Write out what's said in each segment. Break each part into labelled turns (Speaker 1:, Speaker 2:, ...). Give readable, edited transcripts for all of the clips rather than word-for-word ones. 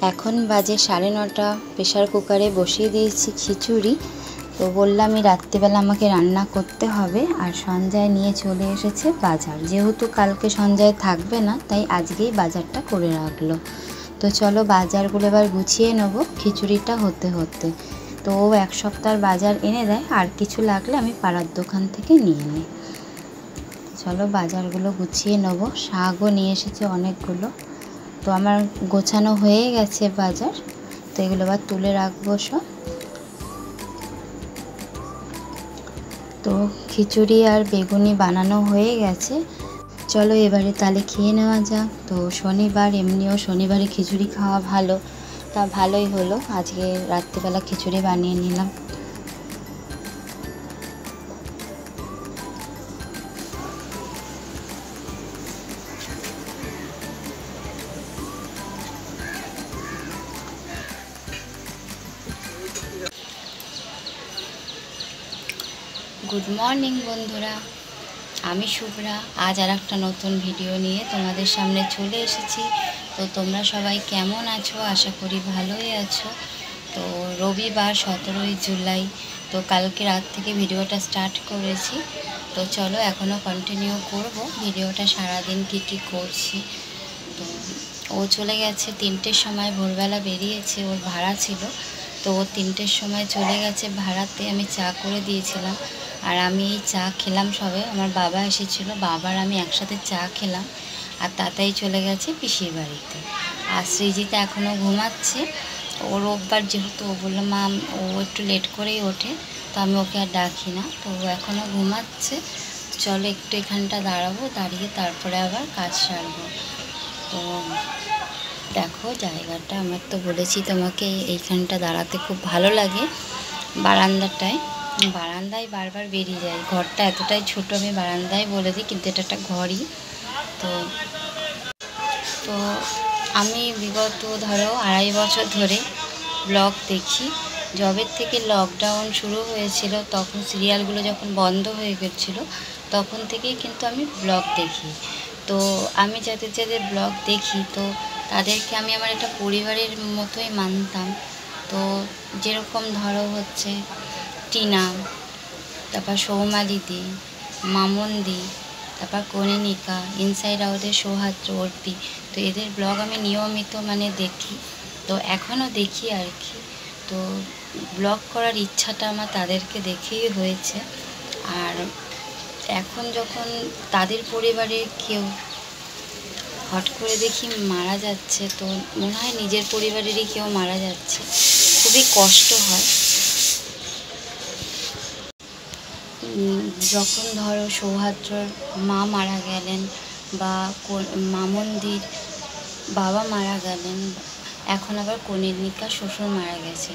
Speaker 1: এখন বাজে 9:30। প্রেশার কুকারে বসিয়ে দিয়েছি খিচুড়ি। তো বললামই রাত্রিবেলা আমাকে রান্না করতে হবে। আর সঞ্জয় নিয়ে চলে এসেছে বাজার, যেহেতু কালকে সঞ্জয় থাকবে না তাই আজকেই বাজারটা করে রাখলো। তো চলো বাজারগুলো এবার গুছিয়ে নেবো খিচুড়িটা হতে হতে। তো ও 1 সপ্তাহের বাজার এনে দেয়, আর কিছু লাগলে আমি পাড়ার দোকান থেকে নিয়ে নিই। চলো বাজারগুলো গুছিয়ে নেবো। শাকও নিয়ে এসেছে অনেকগুলো। তো আমার গোছানো হয়ে গেছে বাজার। তো এগুলো আবার তুলে রাখবো সব। তো খিচুড়ি আর বেগুনি বানানো হয়ে গেছে। চলো এবারে তাহলে খেয়ে নেওয়া যাক। তো শনিবার, এমনিও শনিবারে খিচুড়ি খাওয়া ভালো, তা ভালোই হলো আজকে রাত্রিবেলা খিচুড়ি বানিয়ে নিলাম। গুড মর্নিং বন্ধুরা, আমি শুভ্রা। আজ আর একটা নতুন ভিডিও নিয়ে তোমাদের সামনে চলে এসেছি। তো তোমরা সবাই কেমন আছো? আশা করি ভালোই আছো। তো রবিবার 17ই জুলাই। তো কালকে রাত থেকে ভিডিওটা স্টার্ট করেছি। তো চলো এখনও কন্টিনিউ করব ভিডিওটা, সারাদিন কী কী করছি। তো ও চলে গেছে 3টের সময়, ভোরবেলা বেরিয়েছে, ওর ভাড়া ছিল। তো ও 3টের সময় চলে গেছে ভাড়াতে। আমি চা করে দিয়েছিলাম, আর আমি এই চা খেলাম সবে। আমার বাবা এসেছিলো, বাবার আমি একসাথে চা খেলাম। আর তাতেই চলে গেছে পিসির বাড়িতে। আর সৃজিতা এখনও ঘুমাচ্ছে। ও রোববার যেহেতু, ও বললো মা ও একটু লেট করেই ওঠে, তো আমি ওকে আর ডাকি না। তো ও এখনও ঘুমাচ্ছে। চলো একটু এখানটা দাঁড়াবো, দাঁড়িয়ে তারপরে আবার কাজ সারবো। তো দেখো জায়গাটা, আমার তো বলেছি তোমাকে এইখানটা দাঁড়াতে খুব ভালো লাগে। বারান্দায় বারবার বেরিয়ে যাই। ঘরটা এতটাই ছোট, আমি বারান্দায় বলে দিই, কিন্তু এটা একটা ঘরই। তো তো আমি বিগত ধরো 2.5 বছর ধরে ব্লগ দেখি। জবের থেকে লকডাউন শুরু হয়েছিল, তখন সিরিয়ালগুলো যখন বন্ধ হয়ে গেছিলো, তখন থেকেই কিন্তু আমি ব্লগ দেখি। তো আমি যাদের যাদের ব্লগ দেখি, তো তাদেরকে আমি আমার একটা পরিবারের মতোই মানতাম। তো যেরকম ধরো হচ্ছে টিনা, তারপর সৌমালিদি, মামনদি, তারপর কনিনিকা, ইনসাইড আউটের সৌহাত্র, অর্পি। তো এদের ব্লগ আমি নিয়মিত দেখি। তো এখনও দেখি আর কি। তো ব্লগ করার ইচ্ছাটা আমার তাদেরকে দেখেই হয়েছে। আর এখন যখন তাদের পরিবারে কেউ হট করে দেখি মারা যাচ্ছে, তো মনে হয় নিজের পরিবারেরই কেউ মারা যাচ্ছে, খুবই কষ্ট হয়। যখন ধরো সৌহাত্রর মা মারা গেলেন, বা মামনদির বাবা মারা গেলেন, এখন আবার কনিনিকার শ্বশুর মারা গেছে।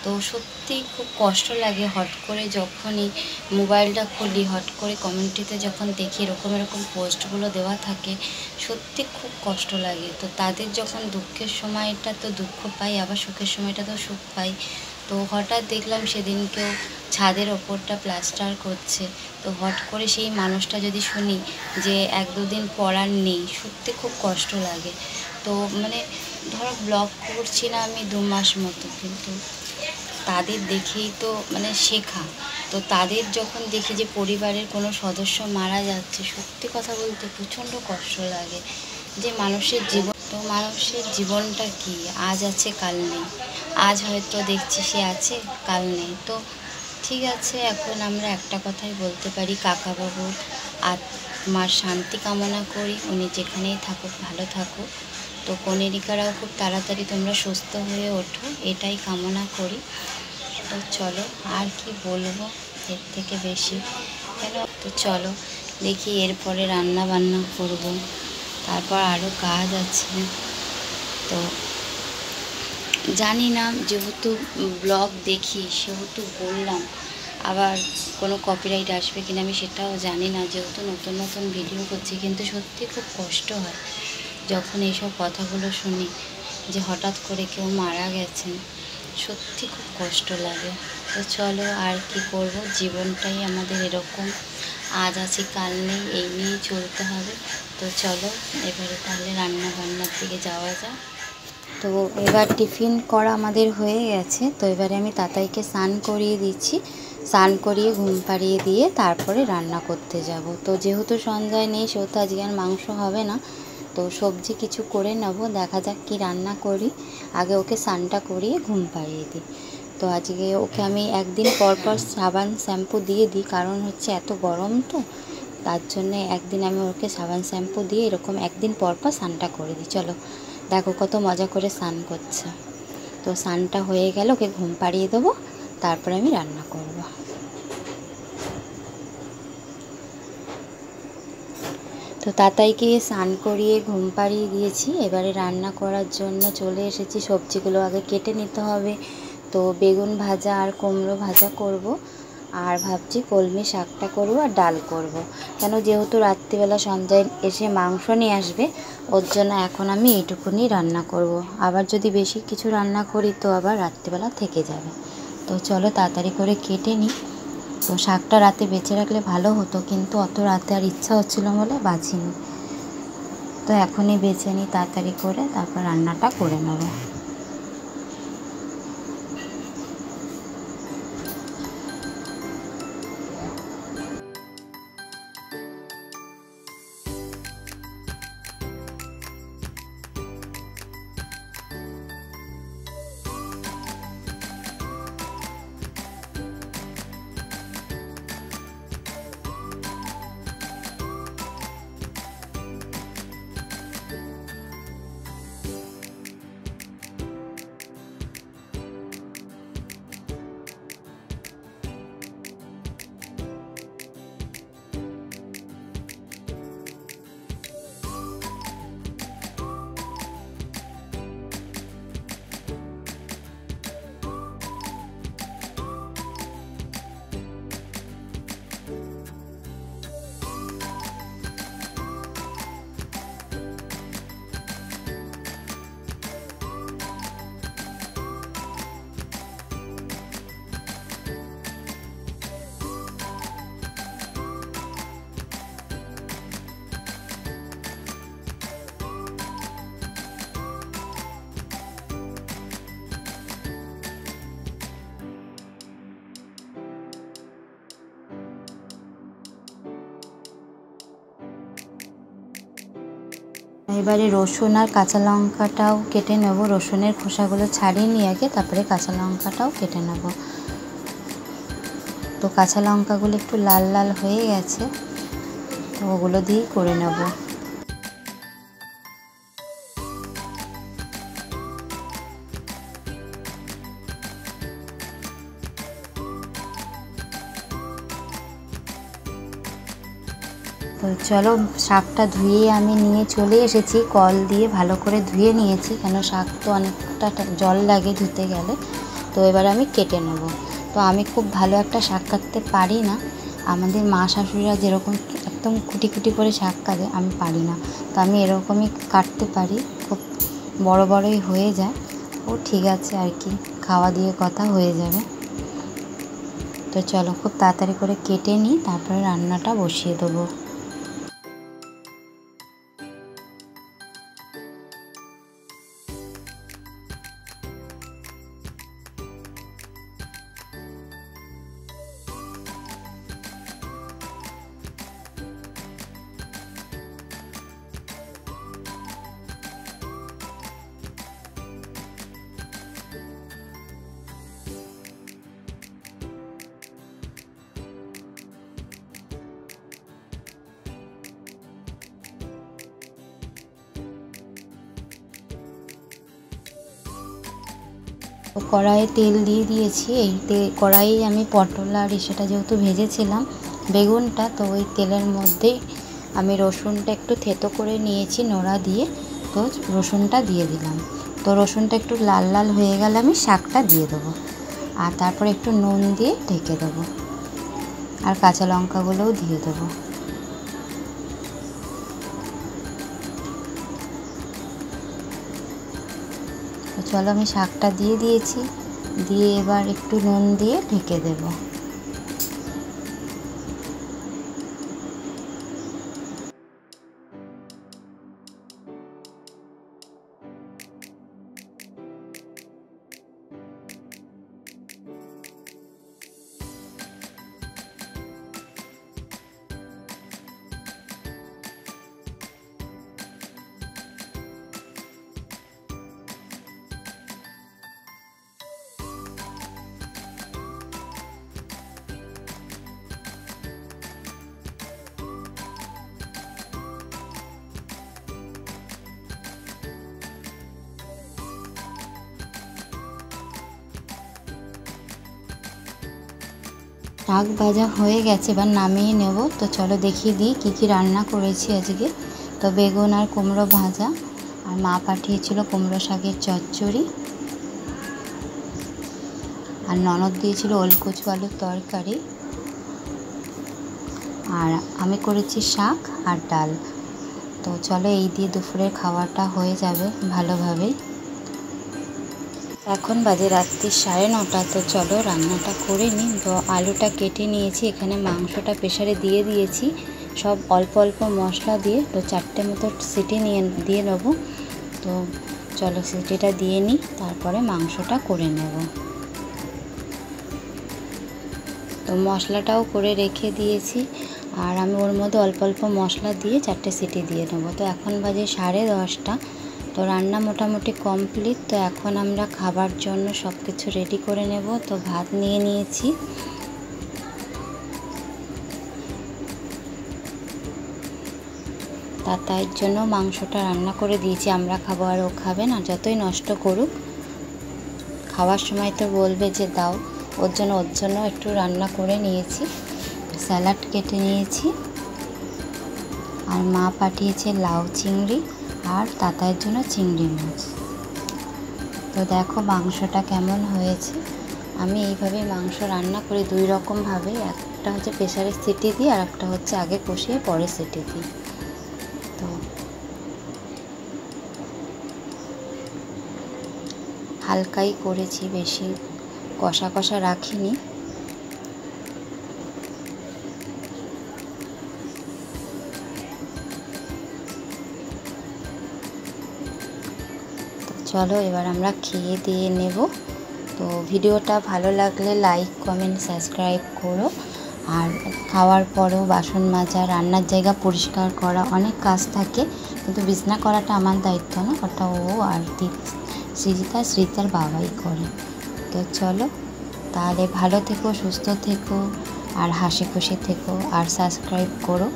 Speaker 1: তো সত্যি খুব কষ্ট লাগে। হট করে যখনই মোবাইলটা খুলি, হট করে কমিউনিটিতে যখন দেখি এরকম এরকম পোস্টগুলো দেওয়া থাকে, সত্যি খুব কষ্ট লাগে। তো তাদের যখন দুঃখের সময়টা তো দুঃখ পাই, আবার সুখের সময়টা তো সুখ পাই। তো হঠাৎ দেখলাম সেদিনকেও ছাদের ওপরটা প্লাস্টার করছে। তো হট করে সেই মানুষটা যদি শুনি যে 1-2 দিন পর আর নেই, সত্যি খুব কষ্ট লাগে। তো ধরো ব্লগ করছি না আমি 2 মাস মতো, কিন্তু তাদের দেখেই তো শেখা। তো তাদের যখন দেখি যে পরিবারের কোনো সদস্য মারা যাচ্ছে, সত্যি কথা বলতে প্রচণ্ড কষ্ট লাগে। যে মানুষের জীবনটা কি, আজ আছে কাল নেই। আজ হয়তো দেখছি সে আছে, কাল নেই। তো ঠিক আছে, এখন আমরা একটা কথাই বলতে পারি, কাকাবাবুর আত্মার শান্তি কামনা করি। উনি যেখানেই থাকুক ভালো থাকুক। তো কনিনিকারাও খুব তাড়াতাড়ি তোমরা সুস্থ হয়ে ওঠো, এটাই কামনা করি। তো চলো আর কি বলবো এর থেকে বেশি কেন। তো চলো দেখি এরপরে রান্না বান্না করব, তারপর আরও কাজ আছে। তো জানি না, যেহেতু ব্লগ দেখি সেহেতু বললাম, আবার কোনো কপিরাইট আসবে কিনা আমি সেটাও জানি না, যেহেতু নতুন নতুন ভিডিও করছি। কিন্তু সত্যি খুব কষ্ট হয় যখন এইসব কথাগুলো শুনি, যে হঠাৎ করে কেউ মারা গেছেন, সত্যি খুব কষ্ট লাগে। তো চলো আর কি করব, জীবনটাই আমাদের এরকম, আজ আছে কাল নেই, এই নিয়েই চলতে হবে। তো চলো এবারে তাহলে রান্না বান্নার দিকে যাওয়া যাক। তো এবার টিফিন করা আমাদের হয়ে গেছে। তো এবারে আমি তাতাইকে স্নান করিয়ে দিচ্ছি, স্নান করিয়ে ঘুম পাড়িয়ে দিয়ে তারপরে রান্না করতে যাব। তো যেহেতু সন্ধ্যায় নেই সেহেতু আজকে আর মাংস হবে না, তো সবজি কিছু করে নেব, দেখা যাক কি রান্না করি। আগে ওকে স্নানটা করিয়ে ঘুম পাড়িয়ে দিই। তো আজকে ওকে আমি একদিন পর পর সাবান শ্যাম্পু দিয়ে দিই, কারণ হচ্ছে এত গরম তো, তার জন্যে একদিন আমি ওকে সাবান শ্যাম্পু দিয়ে এরকম একদিন পর পর স্নানটা করে দিই। চলো দেখো কত মজা করে স্নান করছে। তো স্নানটা হয়ে গেল, ওকে ঘুম পাড়িয়ে দেবো, তারপরে আমি রান্না করব। তো তাতাইকে স্নান করিয়ে ঘুম পাড়িয়ে দিয়েছি। এবারে রান্না করার জন্য চলে এসেছি। সবজিগুলো আগে কেটে নিতে হবে। তো বেগুন ভাজা আর কুমড়ো ভাজা করব, আর ভাবছি কলমি শাকটা করব আর ডাল করব। কেন যেহেতু রাত্রিবেলা সন্ধ্যায় এসে মাংস নিয়ে আসবে, ওর জন্য এখন আমি এইটুকুনি রান্না করব। আবার যদি বেশি কিছু রান্না করি তো আবার রাত্রিবেলা থেকে যাবে। তো চলো তাড়াতাড়ি করে কেটে নিই। তো শাকটা রাতে বেঁচে রাখলে ভালো হতো, কিন্তু অত রাতে আর ইচ্ছা হচ্ছিল বলে বাছিনি। তো এখনই বেছে নিই তাড়াতাড়ি করে, তারপর রান্নাটা করে নেব। এবারে রসুন আর কাঁচা লঙ্কাটাও কেটে নেব। রসুনের খোসাগুলো ছাড়িয়ে নিয়ে আগে তারপরে কাঁচা লঙ্কাটাও কেটে নেব। তো কাঁচা লঙ্কাগুলো একটু লাল লাল হয়ে গেছে, তো ওগুলো দিয়েই করে নেব। তো চলো শাকটা ধুয়ে আমি নিয়ে চলে এসেছি, কল দিয়ে ভালো করে ধুয়ে নিয়েছি, কেন শাক তো অনেকটা জল লাগে ধুতে গেলে। তো এবার আমি কেটে নেব। তো আমি খুব ভালো একটা শাক কাটতে পারি না, আমাদের মা শাশুড়িরা যেরকম একদম কুটি কুটি করে শাক কাটে আমি পারি না। তো আমি এরকমই কাটতে পারি, খুব বড় বড়ই হয়ে যায়। ও ঠিক আছে আর কি, খাওয়া দিয়ে কথা হয়ে যাবে। তো চলো খুব তাড়াতাড়ি করে কেটে নিই, তারপরে রান্নাটা বসিয়ে দেবো। কড়াইয়ে তেল দিয়ে দিয়েছি। এই কড়াইয়ে আমি পটল আর ইসেটা যেহেতু ভেজেছিলাম বেগুনটা, তো ওই তেলের মধ্যেই আমি রসুনটা একটু থেতো করে নিয়েছি নোড়া দিয়ে, তো রসুনটা দিয়ে দিলাম। তো রসুনটা একটু লাল লাল হয়ে গেলে আমি শাকটা দিয়ে দেবো, আর তারপরে একটু নুন দিয়ে ঢেকে দেবো, আর কাঁচা লঙ্কাগুলোও দিয়ে দেবো। তো চলো আমি শাকটা দিয়ে দিয়েছি, দিয়ে এবার একটু নুন দিয়ে ঢেকে দেবো। শাক ভাজা হয়ে গেছে, এবার নামিয়ে নেব। তো চলো দেখিয়ে দিই কী কী রান্না করেছি আজকে। তো বেগুন আর কুমড়ো ভাজা, আর মা পাঠিয়েছিল কুমড়ো শাকের চচ্চড়ি, আর ননদ দিয়েছিল ওলকচু আলুর তরকারি, আর আমি করেছি শাক আর ডাল। তো চলো এই দিয়ে দুপুরের খাওয়াটা হয়ে যাবে ভালোভাবেই। এখন বাজে রাত্রি 9:30। তো চলো রান্নাটা করে নিই। তো আলুটা কেটে নিয়েছি, এখানে মাংসটা প্রেসারে দিয়ে দিয়েছি, সব অল্প অল্প মশলা দিয়ে। তো 4টে মতো সিটি দিয়ে নেব। তো চলো সিটিটা দিয়ে নিই, তারপরে মাংসটা করে নেব। তো মশলাটাও করে রেখে দিয়েছি, আর আমি ওর মধ্যে অল্প অল্প মশলা দিয়ে 4টে সিটি দিয়ে নেব। তো এখন বাজে 10:30। তো রান্না মোটামুটি কমপ্লিট। তো এখন আমরা খাবার জন্য সব কিছু রেডি করে নেব। তো ভাত নিয়ে নিয়েছি, তার জন্য মাংসটা রান্না করে দিয়েছি। আমরা খাবো আর ও খাবে না, যতই নষ্ট করুক খাওয়ার সময় তো বলবে যে দাও, ওর জন্য একটু রান্না করে নিয়েছি। স্যালাড কেটে নিয়েছি, আর মা পাঠিয়েছে লাউ চিংড়ি, আর তাতাইয়ের জন্য চিংড়ি মাছ। তো দেখো মাংসটা কেমন হয়েছে। আমি এইভাবে মাংস রান্না করি 2 রকমভাবে, একটা হচ্ছে প্রেসারে সিটি দিই, আর একটা হচ্ছে আগে কষিয়ে পরে সিটি দিই। তো হালকাই করেছি, বেশি কষা কষা রাখিনি। চলো এবার আমরা খেয়ে দিয়ে নেব। তো ভিডিওটা ভালো লাগলে লাইক কমেন্ট সাবস্ক্রাইব করো। আর খাওয়ার পরেও বাসন মাজা, রান্নার জায়গা পরিষ্কার করা, অনেক কাজ থাকে, কিন্তু বিছনা করাটা আমার দায়িত্ব না, ওটা ও আর শ্রীতার বাবাই করে। তো চলো তাহলে ভালো থেকো, সুস্থ থেকো, আর হাসি খুশি থেকো, আর সাবস্ক্রাইব করো।